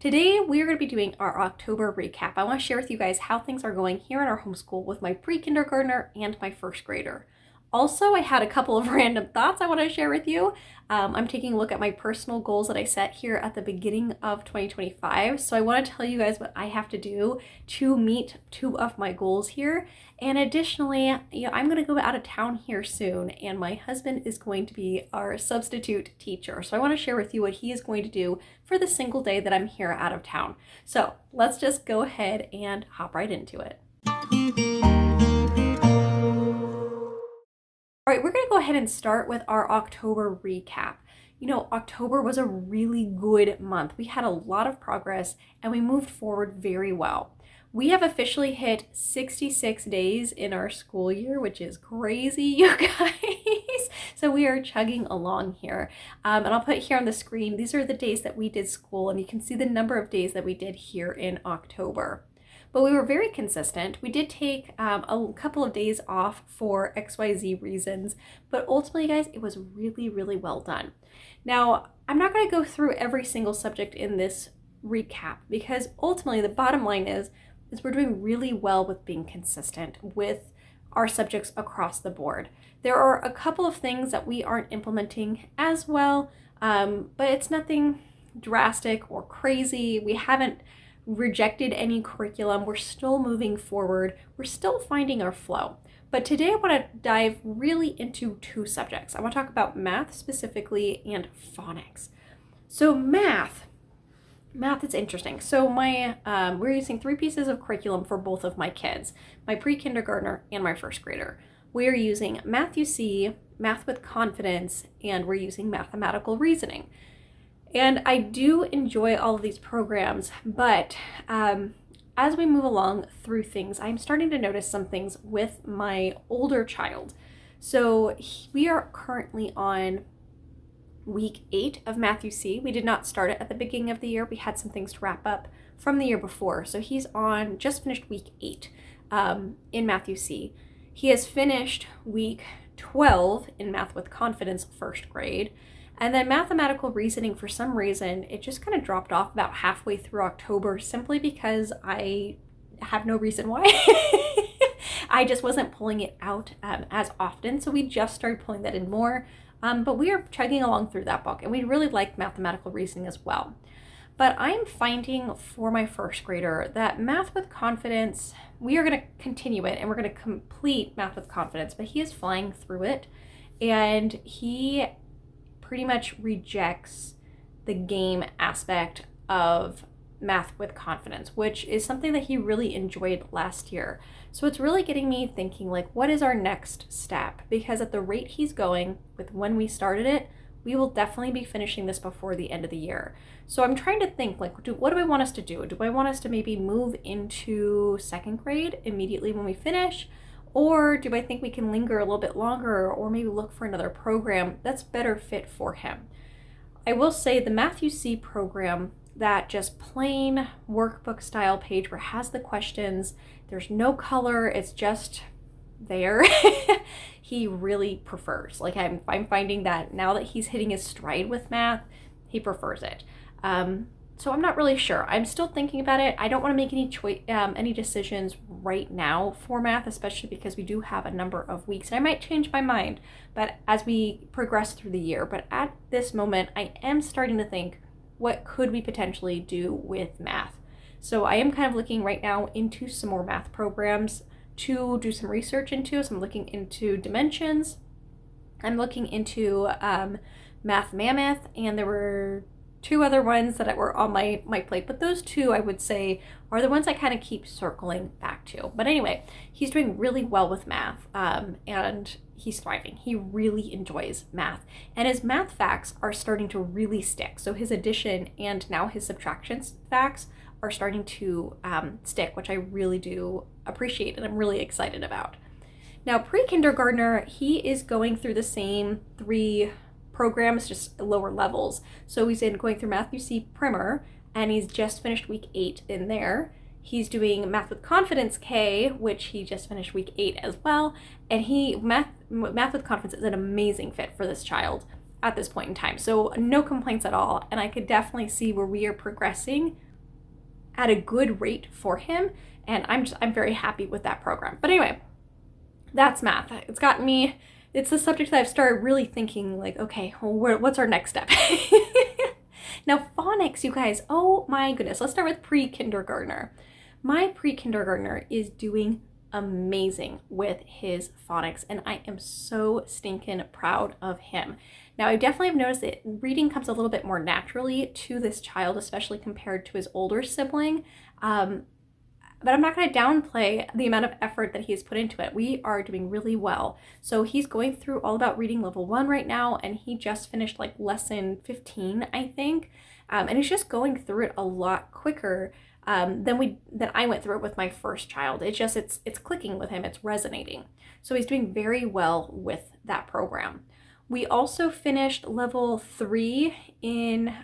Today, we are going to be doing our October recap. I want to share with you guys how things are going here in our homeschool with my pre-kindergartner and my first grader. Also, I had a couple of random thoughts I want to share with you. I'm taking a look at my personal goals that I set here at the beginning of 2025. So I want to tell you guys what I have to do to meet two of my goals here. And additionally, I'm going to go out of town here soon, and my husband is going to be our substitute teacher. So I want to share with you what he is going to do for the single day that I'm here out of town. So let's just go ahead and hop right into it. All right, we're going to go ahead and start with our October recap. October was a really good month. We had a lot of progress and we moved forward very well. We have officially hit 66 days in our school year, which is crazy, you guys. So we are chugging along here. And I'll put here on the screen, these are the days that we did school, and you can see the number of days that we did here in October. But we were very consistent. We did take a couple of days off for XYZ reasons, but ultimately, guys, it was really, really well done. Now, I'm not going to go through every single subject in this recap because ultimately the bottom line is we're doing really well with being consistent with our subjects across the board. There are a couple of things that we aren't implementing as well, but it's nothing drastic or crazy. We haven't rejected any curriculum. We're still moving forward. We're still finding our flow. But today I want to dive really into two subjects. I want to talk about math specifically and phonics. So math is interesting. So we're using 3 pieces of curriculum for both of my kids, my pre-kindergartner and my first grader. We are using Math UC, Math with Confidence, and we're using mathematical reasoning. And I do enjoy all of these programs, but as we move along through things, I'm starting to notice some things with my older child. So we are currently on week 8 of Math UC. We did not start it at the beginning of the year. We had some things to wrap up from the year before. So he's just finished week 8 in Math UC. He has finished week 12 in Math with Confidence, first grade. And then mathematical reasoning, for some reason, it just kind of dropped off about halfway through October simply because I have no reason why. I just wasn't pulling it out as often. So we just started pulling that in more. But we are chugging along through that book, and we really like mathematical reasoning as well. But I'm finding for my first grader that Math with Confidence, we are going to continue it and we're going to complete Math with Confidence, but he is flying through it, and he pretty much rejects the game aspect of Math with Confidence, which is something that he really enjoyed last year. So it's really getting me thinking, like, what is our next step? Because at the rate he's going with when we started it, we will definitely be finishing this before the end of the year. So I'm trying to think, like, what do I want us to do? Do I want us to maybe move into second grade immediately when we finish? Or do I think we can linger a little bit longer, or maybe look for another program that's better fit for him? I will say the Math UC program, that just plain workbook style page where it has the questions, there's no color, it's just there, he really prefers. Like I'm finding that now that he's hitting his stride with math, he prefers it. So I'm not really sure. I'm still thinking about it. I don't want to make any decisions right now for math, especially because we do have a number of weeks. And I might change my mind, but as we progress through the year. But at this moment, I am starting to think, what could we potentially do with math? So I am kind of looking right now into some more math programs to do some research into. So I'm looking into Dimensions. I'm looking into Math Mammoth, and there were 2 other ones that were on my plate, but those 2 I would say are the ones I kind of keep circling back to. But anyway, he's doing really well with math, and he's thriving. He really enjoys math, and his math facts are starting to really stick. So his addition and now his subtraction facts are starting to stick, which I really do appreciate and I'm really excited about. Now, pre-kindergartner, he is going through the same 3 programs, just lower levels. So he's going through Math UC Primer, and he's just finished week 8 in there. He's doing Math with Confidence K, which he just finished week 8 as well. And Math with Confidence is an amazing fit for this child. at this point in time. So no complaints at all. And I could definitely see where we are progressing at a good rate for him. And I'm very happy with that program. But anyway, that's math. It's the subject that I've started really thinking like, okay, well, what's our next step? Now, phonics, you guys, oh my goodness. Let's start with pre-kindergartner. My pre-kindergartner is doing amazing with his phonics, and I am so stinking proud of him. Now, I definitely have noticed that reading comes a little bit more naturally to this child, especially compared to his older sibling. But I'm not going to downplay the amount of effort that he's put into it. We are doing really well. So he's going through All About Reading Level 1 right now, and he just finished like lesson 15, I think. And he's just going through it a lot quicker than I went through it with my first child. It's clicking with him, it's resonating. So he's doing very well with that program. We also finished level 3 in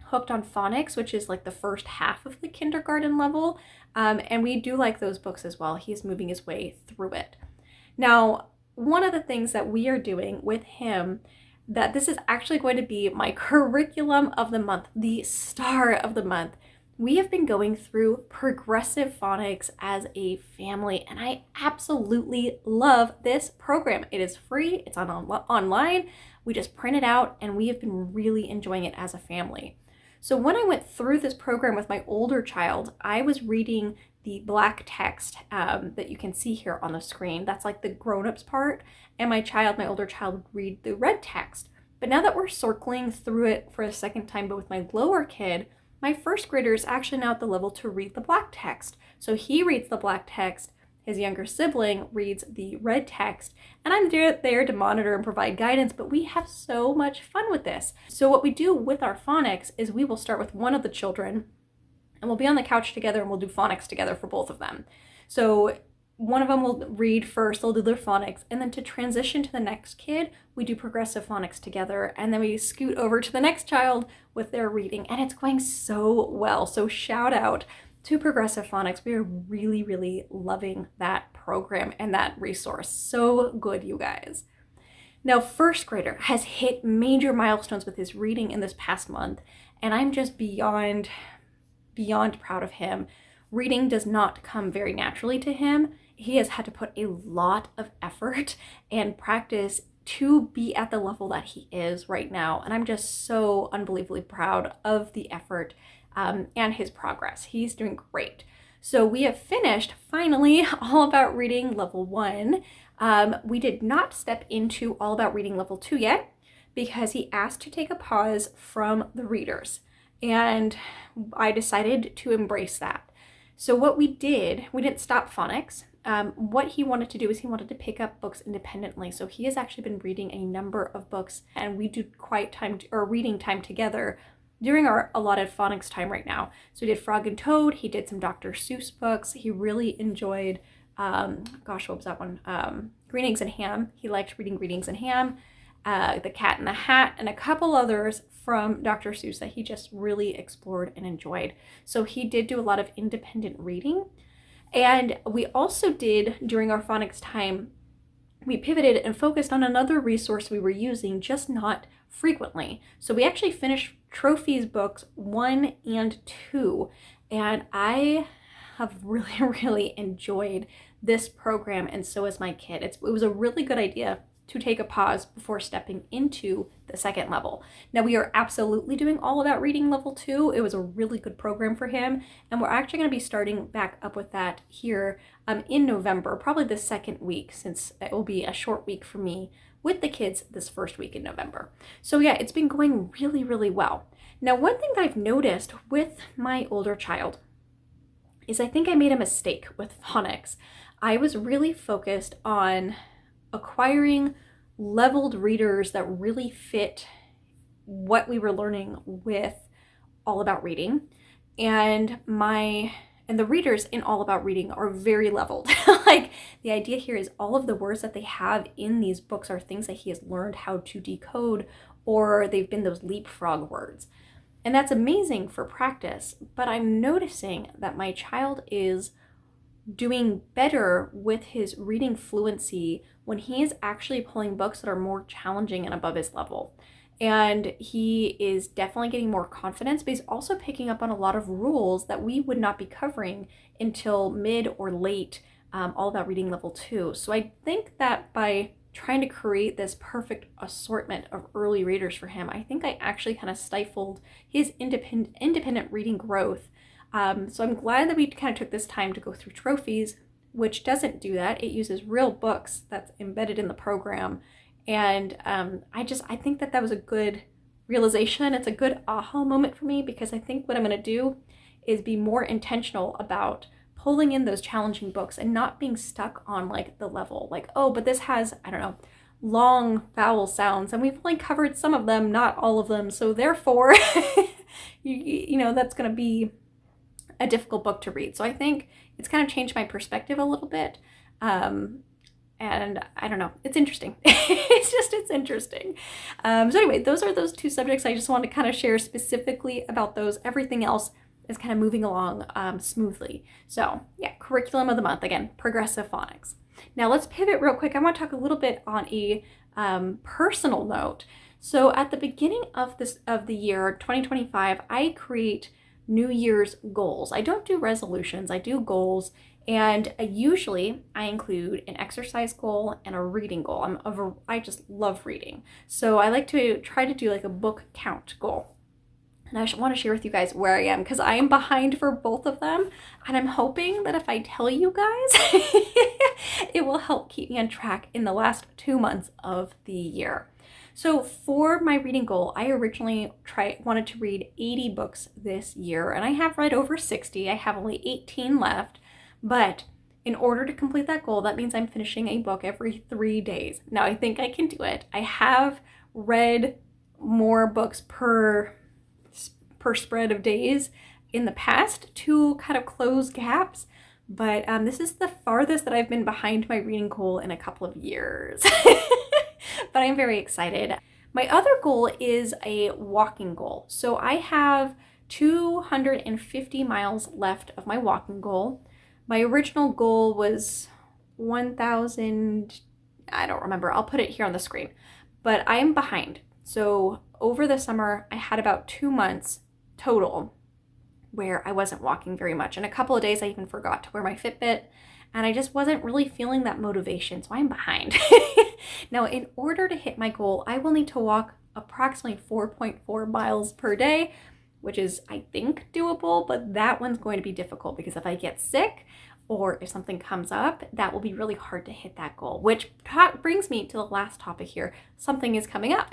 Hooked on Phonics, which is like the first half of the kindergarten level. And we do like those books as well. He's moving his way through it. Now, one of the things that we are doing with him, that this is actually going to be my curriculum of the month, the star of the month. We have been going through progressive phonics as a family, and I absolutely love this program. It is free, it's online. We just print it out, and we have been really enjoying it as a family. So when I went through this program with my older child, I was reading the black text that you can see here on the screen. That's like the grown-ups part. And my older child, would read the red text. But now that we're circling through it for a second time, but with my lower kid, my first grader is actually now at the level to read the black text. So he reads the black text. His younger sibling reads the red text, and I'm there to monitor and provide guidance, but we have so much fun with this. So what we do with our phonics is we will start with one of the children, and we'll be on the couch together, and we'll do phonics together for both of them. So one of them will read first, they'll do their phonics, and then to transition to the next kid, we do progressive phonics together, and then we scoot over to the next child with their reading, and it's going so well. So shout out to Progressive Phonics. We are really, really loving that program and that resource. So good, you guys. Now, first grader has hit major milestones with his reading in this past month, and I'm just beyond proud of him. Reading does not come very naturally to him. He has had to put a lot of effort and practice to be at the level that he is right now, and I'm just so unbelievably proud of the effort and his progress. He's doing great. So we have finished, finally, All About Reading Level 1. We did not step into All About Reading Level 2 yet because he asked to take a pause from the readers. And I decided to embrace that. So what we didn't stop phonics. What he wanted to do is he wanted to pick up books independently. So he has actually been reading a number of books, and we do reading time together during our allotted phonics time right now. So we did Frog and Toad, he did some Dr. Seuss books, he really enjoyed, what was that one? Green Eggs and Ham. He liked reading Green Eggs and Ham, The Cat in the Hat, and a couple others from Dr. Seuss that he just really explored and enjoyed. So he did do a lot of independent reading. And we also did, during our phonics time, we pivoted and focused on another resource we were using, just not frequently. So we actually finished Trophies books 1 and 2, and I have really, really enjoyed this program, and so has my kid. It was a really good idea to take a pause before stepping into the second level. Now we are absolutely doing All About Reading Level 2. It was a really good program for him, and we're actually going to be starting back up with that here in November, probably the second week, since it will be a short week for me with the kids this first week in November. So yeah, it's been going really, really well. Now, one thing that I've noticed with my older child is I think I made a mistake with phonics. I was really focused on acquiring leveled readers that really fit what we were learning with All About Reading. And the readers in All About Reading are very leveled. Like, the idea here is all of the words that they have in these books are things that he has learned how to decode, or they've been those leapfrog words. And that's amazing for practice, but I'm noticing that my child is doing better with his reading fluency when he is actually pulling books that are more challenging and above his level. And he is definitely getting more confidence, but he's also picking up on a lot of rules that we would not be covering until mid or late, all about reading level 2. So I think that by trying to create this perfect assortment of early readers for him, I think I actually kind of stifled his independent reading growth. So I'm glad that we kind of took this time to go through trophies, which doesn't do that. It uses real books that's embedded in the program. And I think that was a good realization. It's a good aha moment for me, because I think what I'm going to do is be more intentional about pulling in those challenging books and not being stuck on like the level, like, oh, but this has, I don't know, long vowel sounds and we've only covered some of them, not all of them. So therefore, you know, that's going to be a difficult book to read. So I think it's kind of changed my perspective a little bit. And I don't know, it's interesting. It's interesting. So anyway, those are those two subjects. I just want to kind of share specifically about those. Everything else is kind of moving along smoothly. So yeah, curriculum of the month, again, progressive phonics. Now let's pivot real quick. I want to talk a little bit on a personal note. So at the beginning of the year, 2025, I create New Year's goals. I don't do resolutions, I do goals. And usually I include an exercise goal and a reading goal. I just love reading. So I like to try to do like a book count goal. And I want to share with you guys where I am, because I am behind for both of them. And I'm hoping that if I tell you guys, it will help keep me on track in the last 2 months of the year. So for my reading goal, I originally wanted to read 80 books this year, and I have read over 60. I have only 18 left, but in order to complete that goal, that means I'm finishing a book every 3 days. Now I think I can do it. I have read more books per spread of days in the past to kind of close gaps, but this is the farthest that I've been behind my reading goal in a couple of years. But I'm very excited. My other goal is a walking goal. So I have 250 miles left of my walking goal. My original goal was 1,000, I don't remember. I'll put it here on the screen. But I am behind. So over the summer, I had about 2 months total where I wasn't walking very much. And a couple of days I even forgot to wear my Fitbit, and I just wasn't really feeling that motivation. So I'm behind. Now, in order to hit my goal, I will need to walk approximately 4.4 miles per day, which is, I think, doable, but that one's going to be difficult because if I get sick or if something comes up, that will be really hard to hit that goal, which brings me to the last topic here. Something is coming up.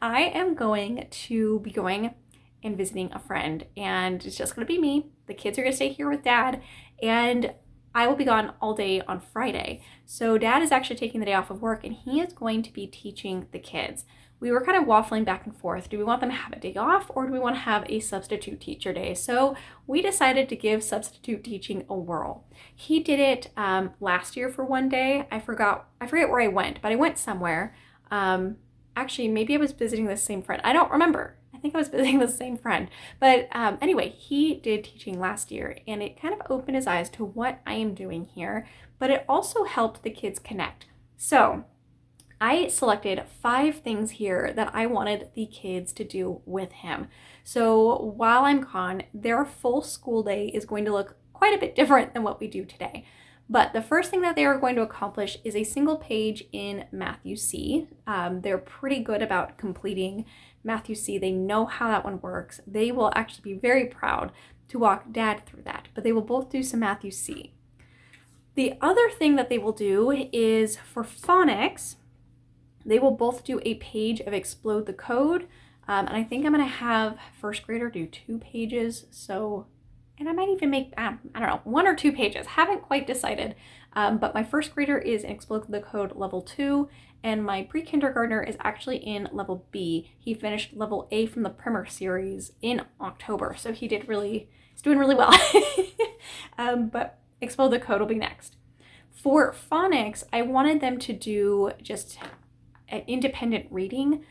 I am going to be going and visiting a friend, and it's just going to be me. The kids are going to stay here with Dad, and I will be gone all day on Friday. So Dad is actually taking the day off of work, and he is going to be teaching the kids. We were kind of waffling back and forth. Do we want them to have a day off, or do we want to have a substitute teacher day? So we decided to give substitute teaching a whirl. He did it last year for one day. I forget where I went, but I went somewhere. Actually, maybe I was visiting the same friend. I don't remember. I think I was visiting the same friend. But anyway, he did teaching last year, and it kind of opened his eyes to what I am doing here, but it also helped the kids connect. So I selected 5 things here that I wanted the kids to do with him. So while I'm gone, their full school day is going to look quite a bit different than what we do today. But the first thing that they are going to accomplish is a single page in Matthew C. They're pretty good about completing Matthew C. They know how that one works. They will actually be very proud to walk Dad through that, but they will both do some Matthew C. The other thing that they will do is for phonics, they will both do a page of Explode the Code. And I think I'm going to have first grader do 2 pages. So, and I might even make, I don't know, 1 or 2 pages. Haven't quite decided. But my first grader is in Explode the Code level 2. And my pre-kindergartner is actually in level B. He finished level A from the Primer series in October. So he's doing really well. But Explode the Code will be next. For phonics, I wanted them to do just an independent reading.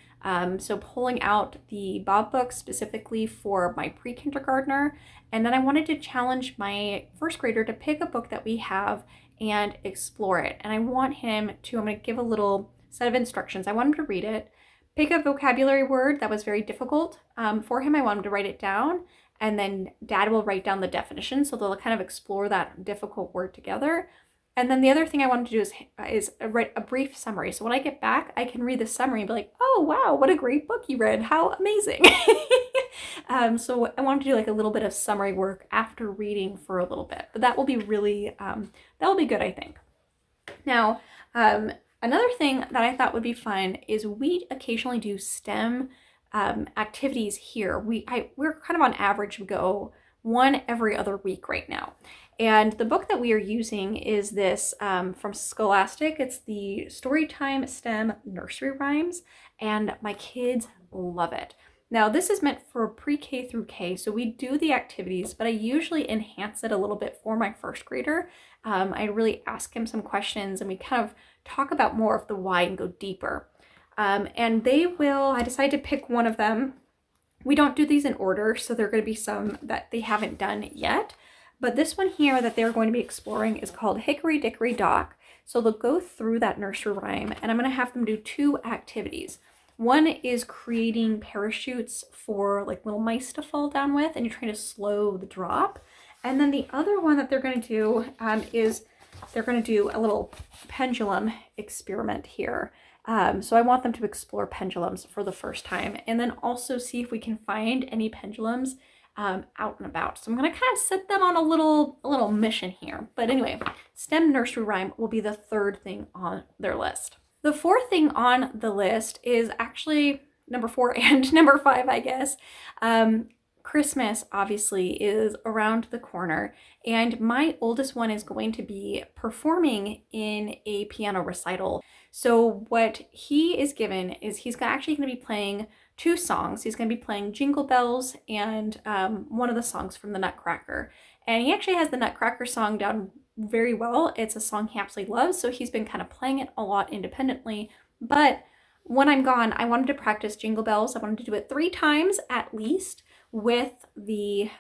So pulling out the Bob book specifically for my pre-kindergartner. And then I wanted to challenge my first grader to pick a book that we have and explore it. And I want him to, I'm going to give a little set of instructions. I want him to read it, pick a vocabulary word that was very difficult for him. I want him to write it down, and then Dad will write down the definition. So they'll kind of explore that difficult word together. And then the other thing I wanted to do is write a brief summary. So when I get back, I can read the summary and be like, oh, wow, what a great book you read. How amazing. So I wanted to do like a little bit of summary work after reading for a little bit. But that will be really, that will be good, I think. Now, another thing that I thought would be fun is we occasionally do STEM activities here. We're kind of on average go one every other week right now. And the book that we are using is this from Scholastic. It's the Storytime STEM Nursery Rhymes, and my kids love it. Now, this is meant for pre-K through K, so we do the activities, but I usually enhance it a little bit for my first grader. I really ask him some questions, and we kind of talk about more of the why and go deeper. And I decided to pick one of them. We don't do these in order, so there are going to be some that they haven't done yet. But this one here that they're going to be exploring is called Hickory Dickory Dock. So they'll go through that nursery rhyme, and I'm going to have them do 2 activities. One is creating parachutes for like little mice to fall down with, and you're trying to slow the drop. And then the other one that they're going to do is they're going to do a little pendulum experiment here. So I want them to explore pendulums for the first time, and then also see if we can find any pendulums out and about. So I'm going to kind of set them on a little mission here. But anyway, STEM nursery rhyme will be the 3rd thing on their list. The 4th thing on the list is actually number 4 and number 5, I guess. Christmas obviously is around the corner, and my oldest one is going to be performing in a piano recital. So what he is given is he's actually going to be playing 2 songs. He's going to be playing Jingle Bells and one of the songs from the Nutcracker. And he actually has the Nutcracker song down very well. It's a song he absolutely loves, so he's been kind of playing it a lot independently. But when I'm gone, I wanted to practice Jingle Bells. I wanted to do it 3 times at least with the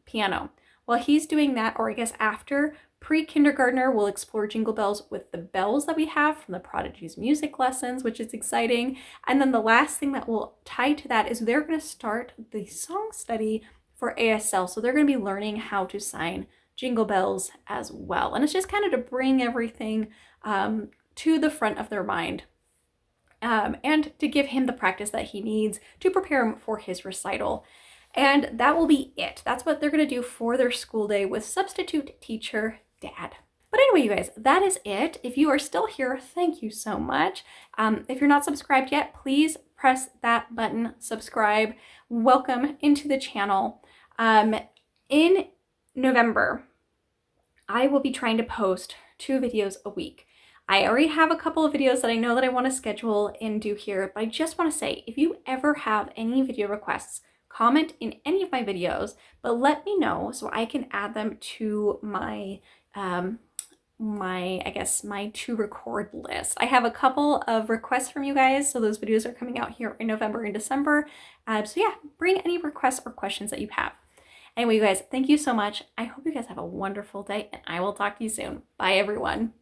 piano. While he's doing that, or I guess after, pre-kindergartner will explore Jingle Bells with the bells that we have from the Prodigy's music lessons, which is exciting. And then the last thing that will tie to that is they're going to start the song study for ASL. So they're going to be learning how to sign Jingle Bells as well. And it's just kind of to bring everything to the front of their mind and to give him the practice that he needs to prepare him for his recital. And that will be it. That's what they're going to do for their school day with substitute teacher Dad. But anyway, you guys, that is it. If you are still here, thank you so much. If you're not subscribed yet, please press that button, subscribe. Welcome into the channel. In November, I will be trying to post 2 videos a week. I already have a couple of videos that I know that I want to schedule and do here, but I just want to say, if you ever have any video requests, comment in any of my videos, but let me know so I can add them to my my to record list. I have a couple of requests from you guys, so those videos are coming out here in November and December. So yeah, bring any requests or questions that you have. Anyway, you guys, thank you so much. I hope you guys have a wonderful day, and I will talk to you soon. Bye, everyone.